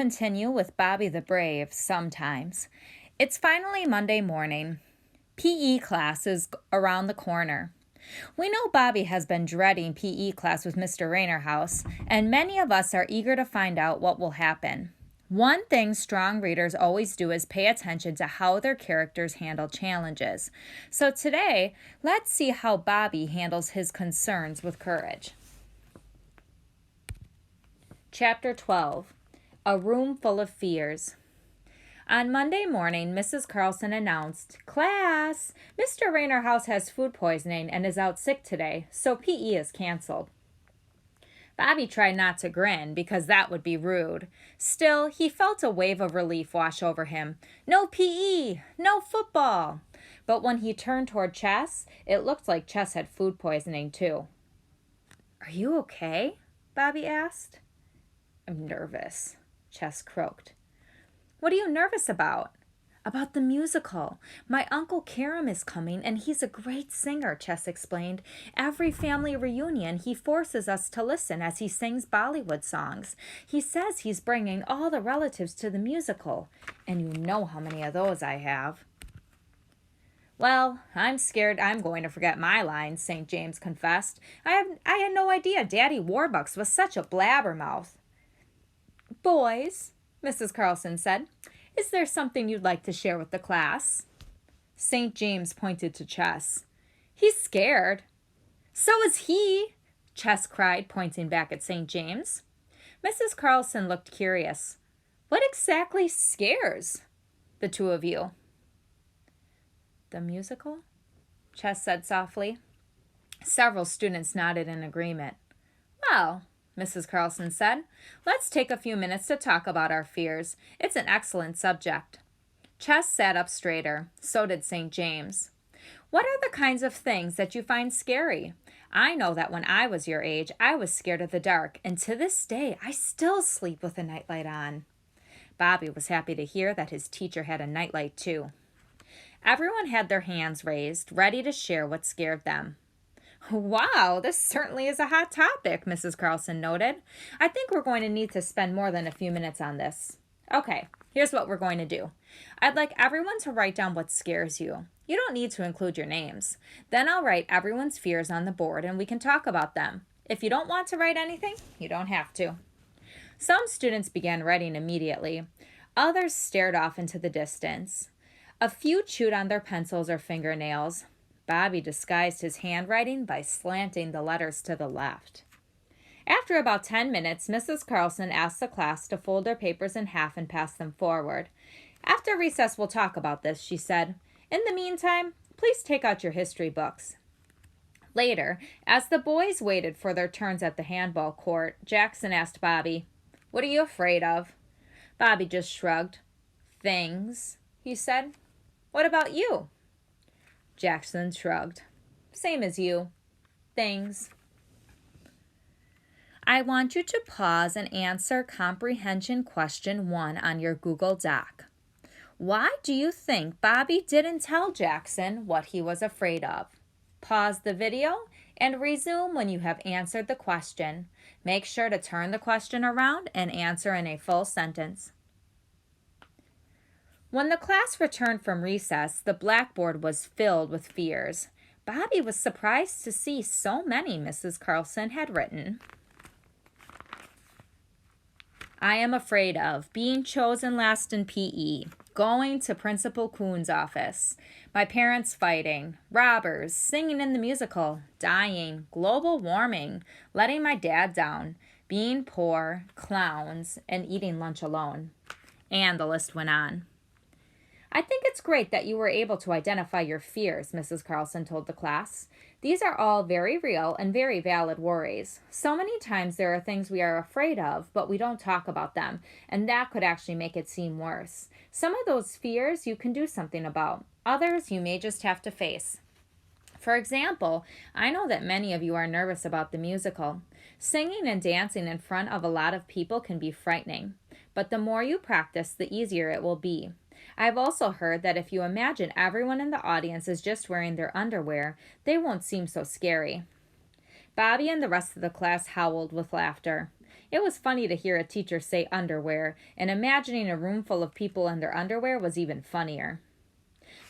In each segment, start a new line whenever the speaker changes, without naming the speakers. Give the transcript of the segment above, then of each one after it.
Continue with Bobby the Brave sometimes. It's finally Monday morning. PE class is around the corner. We know Bobby has been dreading PE class with Mr. Rainerhouse, and many of us are eager to find out what will happen. One thing strong readers always do is pay attention to how their characters handle challenges. So today, let's see how Bobby handles his concerns with courage. Chapter 12. A Room Full of Fears. On Monday morning, Mrs. Carlson announced, "Class, Mr. Rainerhouse has food poisoning and is out sick today, so PE is canceled." Bobby tried not to grin because that would be rude. Still, he felt a wave of relief wash over him. No PE, no football. But when he turned toward Chess, it looked like Chess had food poisoning too. "Are you okay?" Bobby asked. "I'm nervous," Chess croaked. "What are you nervous about?" "About the musical. My Uncle Karam is coming, and he's a great singer," Chess explained. "Every family reunion, he forces us to listen as he sings Bollywood songs. He says he's bringing all the relatives to the musical, and you know how many of those I have." "Well, I'm scared I'm going to forget my lines," St. James confessed. I had no idea Daddy Warbucks was such a blabbermouth." "Boys," Mrs. Carlson said, "is there something you'd like to share with the class?" St. James pointed to Chess. "He's scared." "So is he," Chess cried, pointing back at St. James. Mrs. Carlson looked curious. "What exactly scares the two of you?" "The musical?" Chess said softly. Several students nodded in agreement. "Well," Mrs. Carlson said, "let's take a few minutes to talk about our fears. It's an excellent subject." Chess sat up straighter. So did St. James. "What are the kinds of things that you find scary? I know that when I was your age, I was scared of the dark, and to this day, I still sleep with a nightlight on." Bobby was happy to hear that his teacher had a nightlight too. Everyone had their hands raised, ready to share what scared them. "Wow, this certainly is a hot topic," Mrs. Carlson noted. "I think we're going to need to spend more than a few minutes on this." "Okay, here's what we're going to do. I'd like everyone to write down what scares you. You don't need to include your names. Then I'll write everyone's fears on the board and we can talk about them. If you don't want to write anything, you don't have to." Some students began writing immediately. Others stared off into the distance. A few chewed on their pencils or fingernails. Bobby disguised his handwriting by slanting the letters to the left. After about 10 minutes, Mrs. Carlson asked the class to fold their papers in half and pass them forward. "After recess, we'll talk about this," she said. "In the meantime, please take out your history books." Later, as the boys waited for their turns at the handball court, Jackson asked Bobby, "What are you afraid of?" Bobby just shrugged. "Things," he said. "What about you?" Jackson shrugged. "Same as you. Things." I want you to pause and answer comprehension question 1 on your Google Doc. Why do you think Bobby didn't tell Jackson what he was afraid of? Pause the video and resume when you have answered the question. Make sure to turn the question around and answer in a full sentence. When the class returned from recess, the blackboard was filled with fears. Bobby was surprised to see so many Mrs. Carlson had written. I am afraid of being chosen last in PE, going to Principal Kuhn's office, my parents fighting, robbers, singing in the musical, dying, global warming, letting my dad down, being poor, clowns, and eating lunch alone. And the list went on. I think it's great that you were able to identify your fears, Mrs. Carlson told the class. These are all very real and very valid worries. So many times there are things we are afraid of, but we don't talk about them, and that could actually make it seem worse. Some of those fears you can do something about. Others you may just have to face. For example, I know that many of you are nervous about the musical. Singing and dancing in front of a lot of people can be frightening, but the more you practice, the easier it will be. I've also heard that if you imagine everyone in the audience is just wearing their underwear, they won't seem so scary. Bobby and the rest of the class howled with laughter. It was funny to hear a teacher say underwear, and imagining a room full of people in their underwear was even funnier.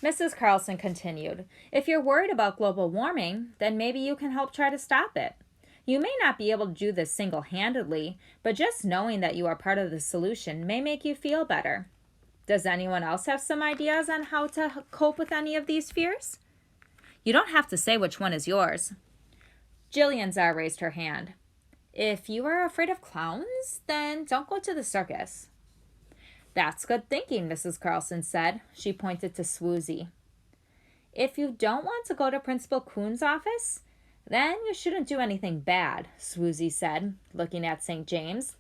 Mrs. Carlson continued, "If you're worried about global warming, then maybe you can help try to stop it. You may not be able to do this single-handedly, but just knowing that you are part of the solution may make you feel better. Does anyone else have some ideas on how to cope with any of these fears?" You don't have to say which one is yours. Jillian Czar raised her hand. "If you are afraid of clowns, then don't go to the circus." "That's good thinking," Mrs. Carlson said. She pointed to Swoozie. "If you don't want to go to Principal Coon's office, then you shouldn't do anything bad," Swoozie said, looking at St. James.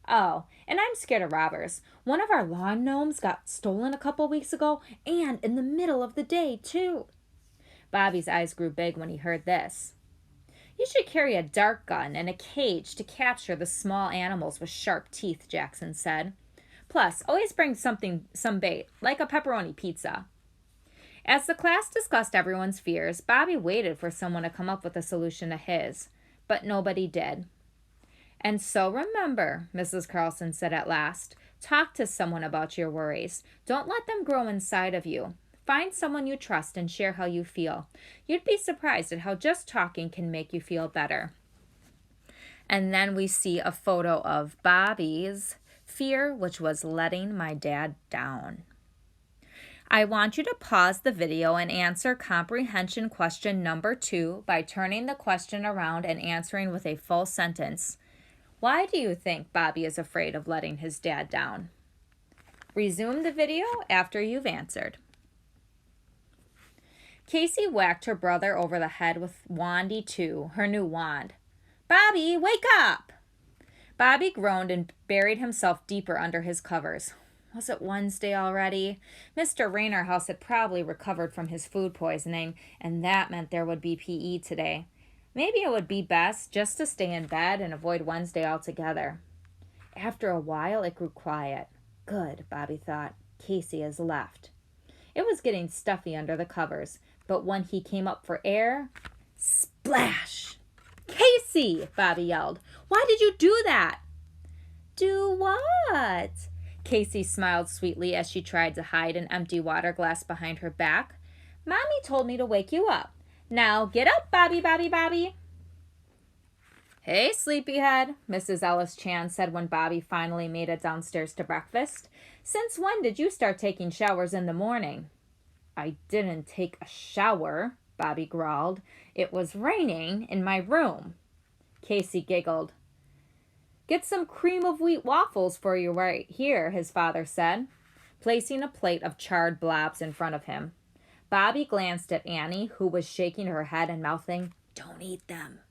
"Oh, and I'm scared of robbers. One of our lawn gnomes got stolen a couple weeks ago, and in the middle of the day, too." Bobby's eyes grew big when he heard this. "You should carry a dart gun and a cage to capture the small animals with sharp teeth," Jackson said. "Plus, always bring some bait, like a pepperoni pizza." As the class discussed everyone's fears, Bobby waited for someone to come up with a solution to his, but nobody did. "And so remember," Mrs. Carlson said at last, "talk to someone about your worries. Don't let them grow inside of you. Find someone you trust and share how you feel. You'd be surprised at how just talking can make you feel better." And then we see a photo of Bobby's fear, which was letting my dad down. I want you to pause the video and answer comprehension question number 2 by turning the question around and answering with a full sentence. Why do you think Bobby is afraid of letting his dad down? Resume the video after you've answered. Casey whacked her brother over the head with Wandy 2, her new wand. "Bobby, wake up!" Bobby groaned and buried himself deeper under his covers. Was it Wednesday already? Mr. Rainerhouse had probably recovered from his food poisoning, and that meant there would be PE today. Maybe it would be best just to stay in bed and avoid Wednesday altogether. After a while, it grew quiet. Good, Bobby thought. Casey has left. It was getting stuffy under the covers, but when he came up for air, splash! "Casey!" Bobby yelled. "Why did you do that?" "Do what?" Casey smiled sweetly as she tried to hide an empty water glass behind her back. "Mommy told me to wake you up. Now get up, Bobby, Bobby, Bobby." "Hey, sleepyhead," Mrs. Ellis Chan said when Bobby finally made it downstairs to breakfast. "Since when did you start taking showers in the morning?" "I didn't take a shower," Bobby growled. "It was raining in my room." Casey giggled. "Get some cream of wheat waffles for you right here," his father said, placing a plate of charred blobs in front of him. Bobby glanced at Annie, who was shaking her head and mouthing, "Don't eat them."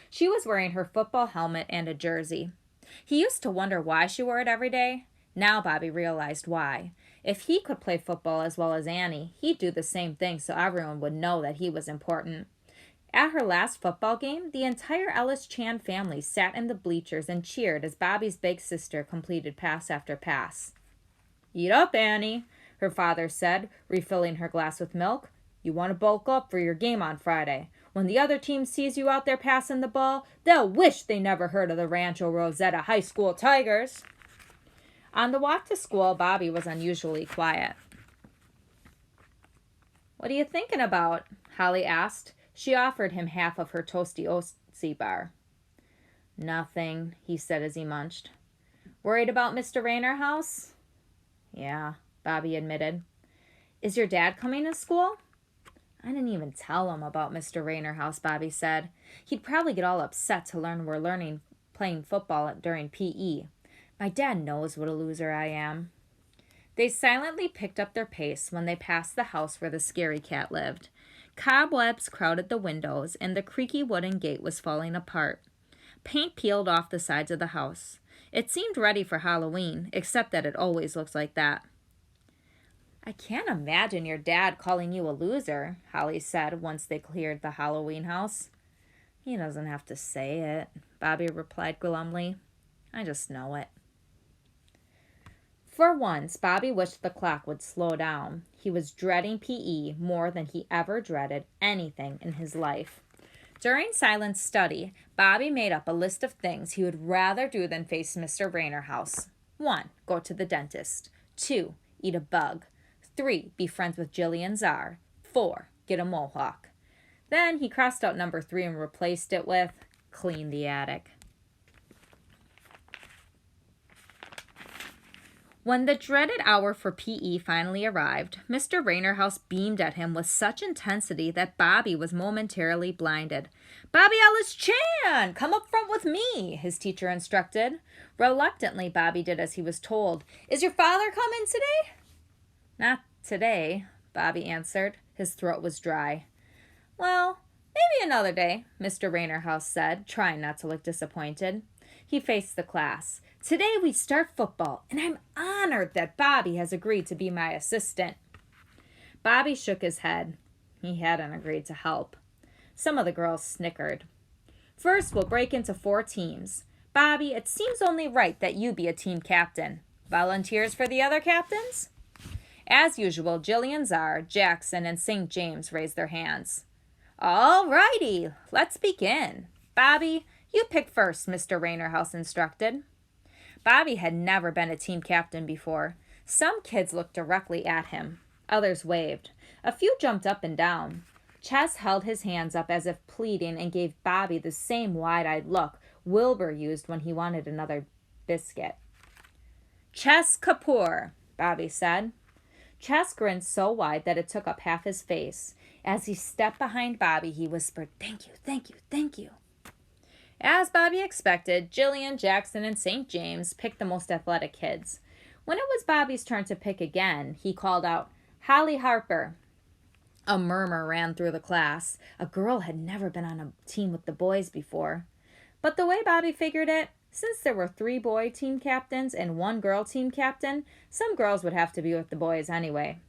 She was wearing her football helmet and a jersey. He used to wonder why she wore it every day. Now Bobby realized why. If he could play football as well as Annie, he'd do the same thing so everyone would know that he was important. At her last football game, the entire Ellis Chan family sat in the bleachers and cheered as Bobby's big sister completed pass after pass. "Eat up, Annie," her father said, refilling her glass with milk. "You want to bulk up for your game on Friday. When the other team sees you out there passing the ball, they'll wish they never heard of the Rancho Rosetta High School Tigers." On the walk to school, Bobby was unusually quiet. "What are you thinking about?" Holly asked. She offered him half of her toasty Oatsie bar. "Nothing," he said as he munched. "Worried about Mr. Rainerhouse?" "Yeah," Bobby admitted. "Is your dad coming to school?" "I didn't even tell him about Mr. Rainerhouse," Bobby said. "He'd probably get all upset to learn we're playing football during PE. My dad knows what a loser I am." They silently picked up their pace when they passed the house where the scary cat lived. Cobwebs crowded the windows, and the creaky wooden gate was falling apart. Paint peeled off the sides of the house. It seemed ready for Halloween, except that it always looks like that. "I can't imagine your dad calling you a loser," Holly said once they cleared the Halloween house. "He doesn't have to say it," Bobby replied glumly. "I just know it." For once, Bobby wished the clock would slow down. He was dreading PE more than he ever dreaded anything in his life. During silent study, Bobby made up a list of things he would rather do than face Mr. Rainerhouse. 1. Go to the dentist. 2. Eat a bug. 3. Be friends with Jillian Czar. 4. Get a mohawk. Then he crossed out number 3 and replaced it with clean the attic. When the dreaded hour for PE finally arrived, Mr. Rainerhouse beamed at him with such intensity that Bobby was momentarily blinded. "Bobby Ellis Chan, come up front with me," his teacher instructed. Reluctantly, Bobby did as he was told. "Is your father coming today?" "Not today," Bobby answered. His throat was dry. "Well, maybe another day," Mr. Rainerhouse said, trying not to look disappointed. He faced the class. "Today we start football, and I'm honored that Bobby has agreed to be my assistant." Bobby shook his head. He hadn't agreed to help. Some of the girls snickered. "First, we'll break into 4 teams. Bobby, it seems only right that you be a team captain. Volunteers for the other captains?" As usual, Jillian Czar, Jackson, and St. James raised their hands. "All righty, let's begin. Bobby, you pick first," Mr. Rainerhouse instructed. Bobby had never been a team captain before. Some kids looked directly at him. Others waved. A few jumped up and down. Chess held his hands up as if pleading and gave Bobby the same wide-eyed look Wilbur used when he wanted another biscuit. "Chess Kapoor," Bobby said. Chess grinned so wide that it took up half his face. As he stepped behind Bobby, he whispered, "Thank you, thank you, thank you." As Bobby expected, Jillian, Jackson, and St. James picked the most athletic kids. When it was Bobby's turn to pick again, he called out, "Holly Harper." A murmur ran through the class. A girl had never been on a team with the boys before. But the way Bobby figured it, since there were 3 boy team captains and 1 girl team captain, some girls would have to be with the boys anyway.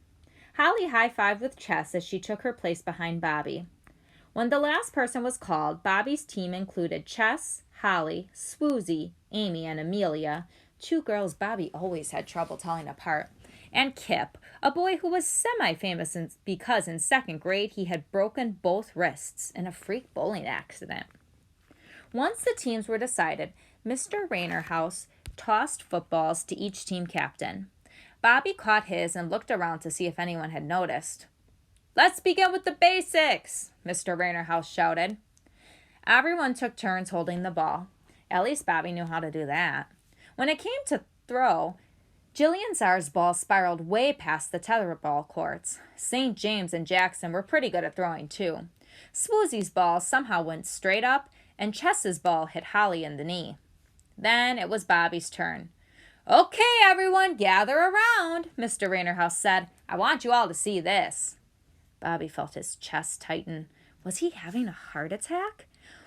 Holly high-fived with Chess as she took her place behind Bobby. When the last person was called, Bobby's team included Chess, Holly, Swoozie, Amy, and Amelia, 2 girls Bobby always had trouble telling apart, and Kip, a boy who was semi-famous because in 2nd grade he had broken both wrists in a freak bowling accident. Once the teams were decided, Mr. Rainerhouse tossed footballs to each team captain. Bobby caught his and looked around to see if anyone had noticed. "Let's begin with the basics," Mr. Rainerhouse shouted. Everyone took turns holding the ball. At least Bobby knew how to do that. When it came to throw, Jillian Czar's ball spiraled way past the tetherball courts. St. James and Jackson were pretty good at throwing too. Swoozie's ball somehow went straight up, and Chess's ball hit Holly in the knee. Then it was Bobby's turn. "Okay, everyone, gather around," Mr. Rainerhouse said. "I want you all to see this." Bobby felt his chest tighten. Was he having a heart attack?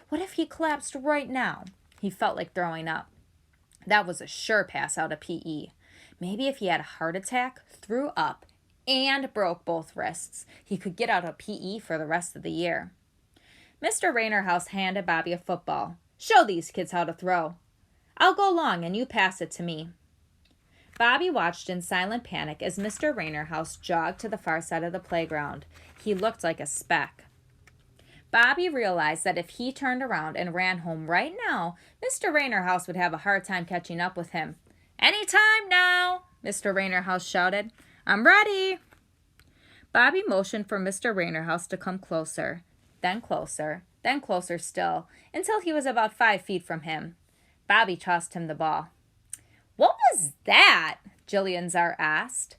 What if he collapsed right now? He felt like throwing up. That was a sure pass out of PE. Maybe if he had a heart attack, threw up, and broke both wrists, he could get out of PE for the rest of the year. Mr. Rainerhouse handed Bobby a football. "Show these kids how to throw. I'll go long and you pass it to me." Bobby watched in silent panic as Mr. Rainerhouse jogged to the far side of the playground. He looked like a speck. Bobby realized that if he turned around and ran home right now, Mr. Rainerhouse would have a hard time catching up with him. "Any time now," Mr. Rainerhouse shouted. "I'm ready." Bobby motioned for Mr. Rainerhouse to come closer, then closer still, until he was about 5 feet from him. Bobby tossed him the ball. "What was that?" Jillian Czar asked.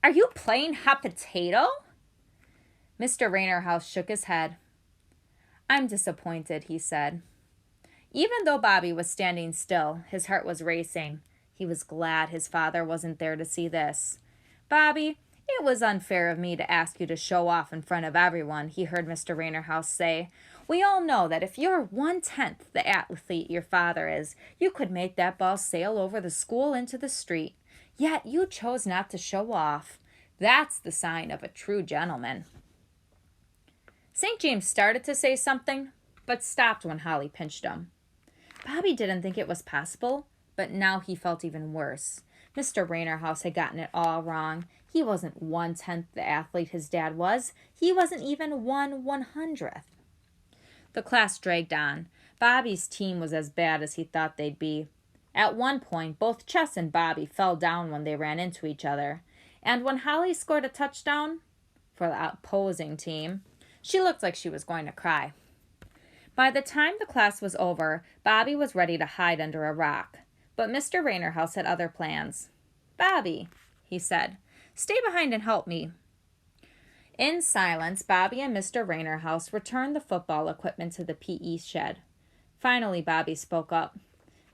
"Are you playing hot potato?" Mr. Rainerhouse shook his head. "I'm disappointed," he said. Even though Bobby was standing still, his heart was racing. He was glad his father wasn't there to see this. "Bobby, it was unfair of me to ask you to show off in front of everyone," he heard Mr. Rainerhouse say. "We all know that if you're 1/10 the athlete your father is, you could make that ball sail over the school into the street. Yet you chose not to show off. That's the sign of a true gentleman." St. James started to say something, but stopped when Holly pinched him. Bobby didn't think it was possible, but now he felt even worse. Mr. Rainerhouse had gotten it all wrong. He wasn't 1/10 the athlete his dad was. He wasn't even 1/100th. The class dragged on. Bobby's team was as bad as he thought they'd be. At one point, both Chess and Bobby fell down when they ran into each other. And when Holly scored a touchdown for the opposing team, she looked like she was going to cry. By the time the class was over, Bobby was ready to hide under a rock. But Mr. Rainerhouse had other plans. "Bobby," he said, "stay behind and help me." In silence, Bobby and Mr. Rainerhouse returned the football equipment to the PE shed. Finally, Bobby spoke up.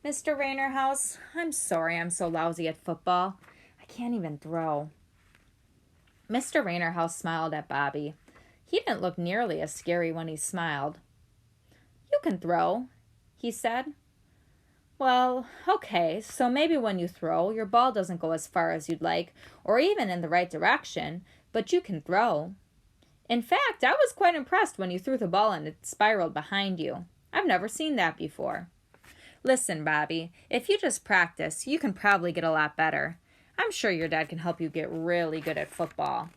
"Mr. Rainerhouse, I'm sorry I'm so lousy at football. I can't even throw." Mr. Rainerhouse smiled at Bobby. He didn't look nearly as scary when he smiled. "You can throw," he said. "Well, okay, so maybe when you throw, your ball doesn't go as far as you'd like, or even in the right direction, but you can throw. In fact, I was quite impressed when you threw the ball and it spiraled behind you. I've never seen that before. Listen, Bobby, if you just practice, you can probably get a lot better. I'm sure your dad can help you get really good at football."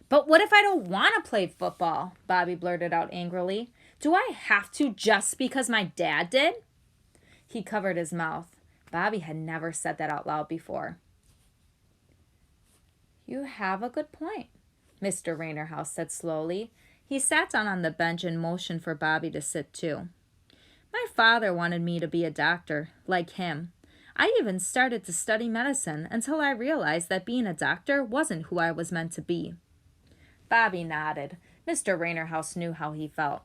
"But what if I don't want to play football?" Bobby blurted out angrily. "Do I have to just because my dad did?" He covered his mouth. Bobby had never said that out loud before. "You have a good point," Mr. Rainerhouse said slowly. He sat down on the bench and motioned for Bobby to sit too. "My father wanted me to be a doctor, like him. I even started to study medicine until I realized that being a doctor wasn't who I was meant to be." Bobby nodded. Mr. Rainerhouse knew how he felt.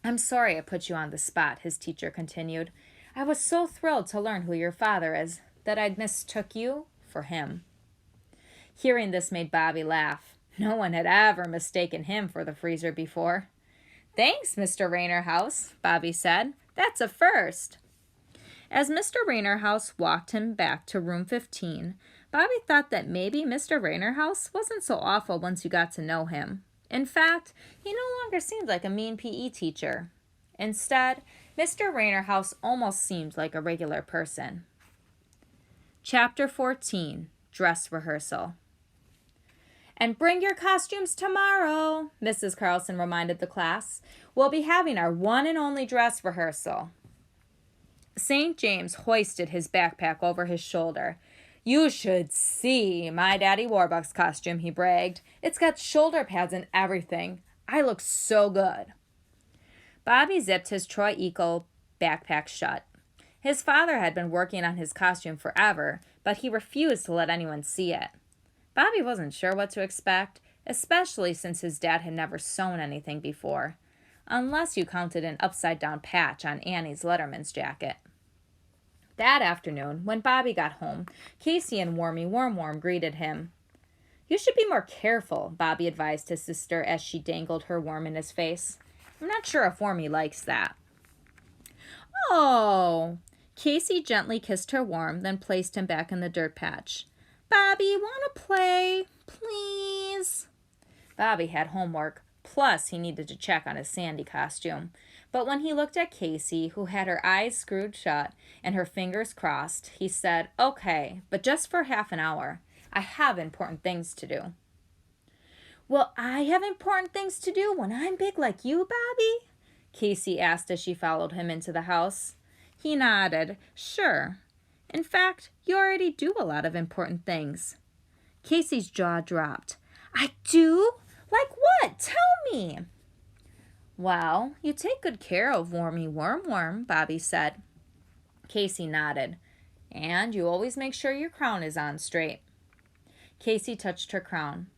"I'm sorry I put you on the spot," his teacher continued. "I was so thrilled to learn who your father is that I mistook you for him." Hearing this made Bobby laugh. No one had ever mistaken him for the freezer before. "Thanks, Mr. Rainerhouse," Bobby said. "That's a first." As Mr. Rainerhouse walked him back to room 15, Bobby thought that maybe Mr. Rainerhouse wasn't so awful once you got to know him. In fact, he no longer seemed like a mean PE teacher. Instead, Mr. Rainerhouse almost seemed like a regular person. Chapter 14, Dress Rehearsal. "And bring your costumes tomorrow," Mrs. Carlson reminded the class. "We'll be having our one and only dress rehearsal." St. James hoisted his backpack over his shoulder. "You should see my Daddy Warbucks costume," he bragged. "It's got shoulder pads and everything. I look so good." Bobby zipped his Troy Eco backpack shut. His father had been working on his costume forever, but he refused to let anyone see it. Bobby wasn't sure what to expect, especially since his dad had never sewn anything before, unless you counted an upside-down patch on Annie's Letterman's jacket. That afternoon, when Bobby got home, Casey and Wormy Worm greeted him. "You should be more careful," Bobby advised his sister as she dangled her worm in his face. "I'm not sure if Wormy likes that." "Oh!" Casey gently kissed her worm, then placed him back in the dirt patch. "Bobby, want to play? Please?" Bobby had homework, plus he needed to check on his Sandy costume. But when he looked at Casey, who had her eyes screwed shut and her fingers crossed, he said, "Okay, but just for half an hour. I have important things to do." "Will I have important things to do when I'm big like you, Bobby?" Casey asked as she followed him into the house. He nodded. "Sure. In fact, you already do a lot of important things." Casey's jaw dropped. "I do? Like what? Tell me." "Well, you take good care of Wormy Worm," Bobby said. Casey nodded. "And you always make sure your crown is on straight." Casey touched her crown.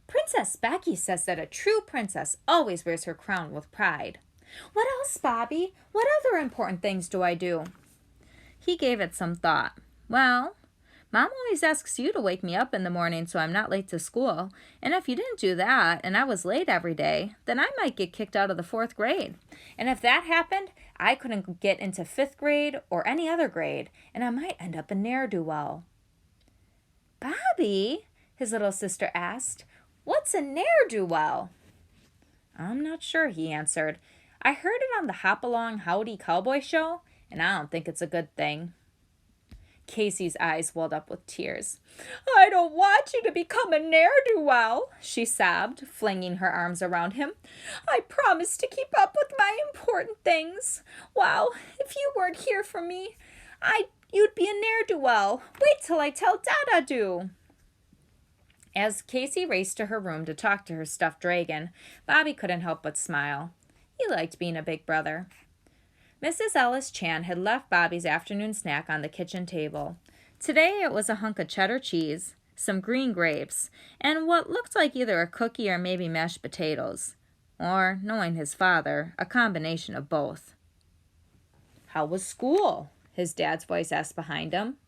"Princess Becky says that a true princess always wears her crown with pride." "What else, Bobby? What other important things do I do?" He gave it some thought. "Well, Mom always asks you to wake me up in the morning so I'm not late to school. And if you didn't do that and I was late every day, then I might get kicked out of the 4th grade. And if that happened, I couldn't get into 5th grade or any other grade, and I might end up a ne'er-do-well." "Bobby," his little sister asked, "what's a ne'er-do-well?" "I'm not sure," he answered. "I heard it on the Hop Along Howdy Cowboy show, and I don't think it's a good thing." Casey's eyes welled up with tears. I don't want you to become a ne'er-do-well, she sobbed, flinging her arms around him. I promised to keep up with my important things. Wow, if you weren't here for me, you'd be a ne'er-do-well. Wait till I tell Dada do. As Casey raced to her room to talk to her stuffed dragon, Bobby couldn't help but smile. He liked being a big brother. Mrs. Ellis Chan had left Bobby's afternoon snack on the kitchen table. Today it was a hunk of cheddar cheese, some green grapes, and what looked like either a cookie or maybe mashed potatoes. Or, knowing his father, a combination of both. How was school? His dad's voice asked behind him.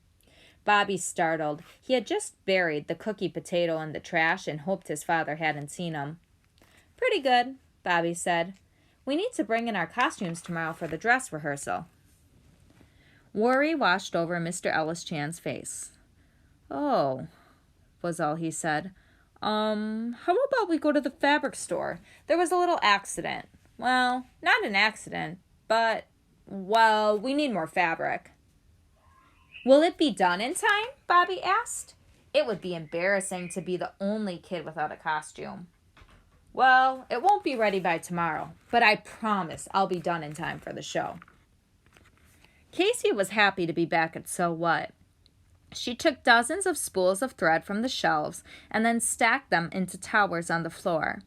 Bobby startled. He had just buried the cookie potato in the trash and hoped his father hadn't seen him. Pretty good, Bobby said. We need to bring in our costumes tomorrow for the dress rehearsal. Worry washed over Mr. Ellis Chan's face. Oh, was all he said. How about we go to the fabric store? There was a little accident. Well, not an accident, but, well, we need more fabric. Will it be done in time? Bobby asked. It would be embarrassing to be the only kid without a costume. Well, it won't be ready by tomorrow, but I promise I'll be done in time for the show. Casey was happy to be back at So What. She took dozens of spools of thread from the shelves and then stacked them into towers on the floor.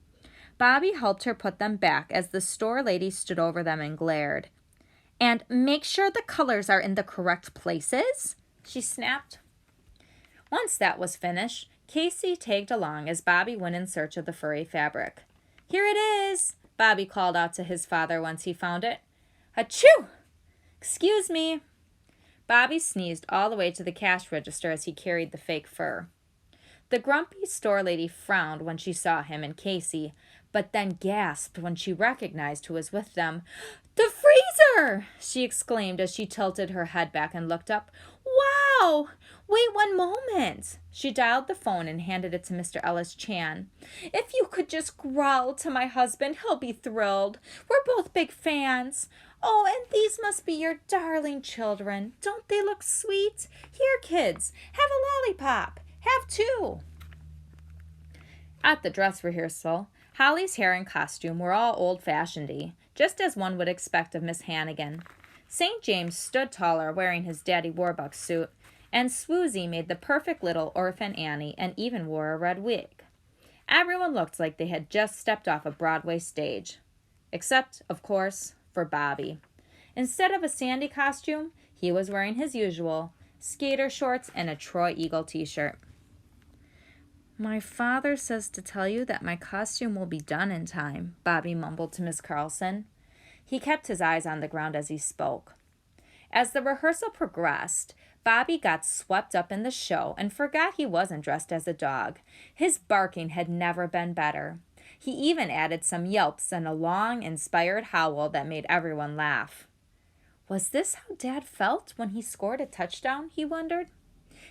Bobby helped her put them back as the store lady stood over them and glared. And make sure the colors are in the correct places, she snapped. Once that was finished, Casey tagged along as Bobby went in search of the furry fabric. Here it is, Bobby called out to his father once he found it. Achoo! Excuse me. Bobby sneezed all the way to the cash register as he carried the fake fur. The grumpy store lady frowned when she saw him and Casey, but then gasped when she recognized who was with them. The freezer! She exclaimed as she tilted her head back and looked up. Wow! Wait one moment. She dialed the phone and handed it to Mr. Ellis Chan. If you could just growl to my husband, he'll be thrilled. We're both big fans. Oh, and these must be your darling children. Don't they look sweet? Here, kids, have a lollipop. Have two. At the dress rehearsal, Holly's hair and costume were all old-fashioned-y, just as one would expect of Miss Hannigan. St. James stood taller wearing his Daddy Warbucks suit, and Swoozy made the perfect little orphan Annie and even wore a red wig. Everyone looked like they had just stepped off a Broadway stage. Except, of course, for Bobby. Instead of a Sandy costume, he was wearing his usual skater shorts and a Troy Eagle t-shirt. My father says to tell you that my costume will be done in time, Bobby mumbled to Miss Carlson. He kept his eyes on the ground as he spoke. As the rehearsal progressed, Bobby got swept up in the show and forgot he wasn't dressed as a dog. His barking had never been better. He even added some yelps and a long, inspired howl that made everyone laugh. Was this how Dad felt when he scored a touchdown, he wondered?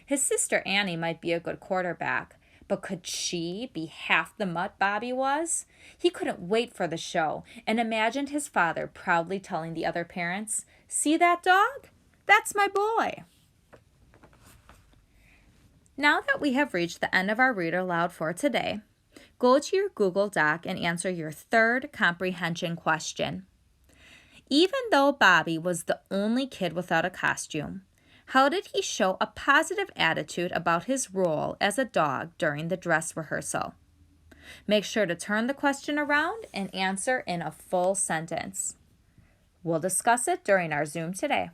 His sister Annie might be a good quarterback, but could she be half the mutt Bobby was? He couldn't wait for the show and imagined his father proudly telling the other parents, "See that dog? That's my boy." Now that we have reached the end of our Read Aloud for today, go to your Google Doc and answer your third comprehension question. Even though Bobby was the only kid without a costume, how did he show a positive attitude about his role as a dog during the dress rehearsal? Make sure to turn the question around and answer in a full sentence. We'll discuss it during our Zoom today.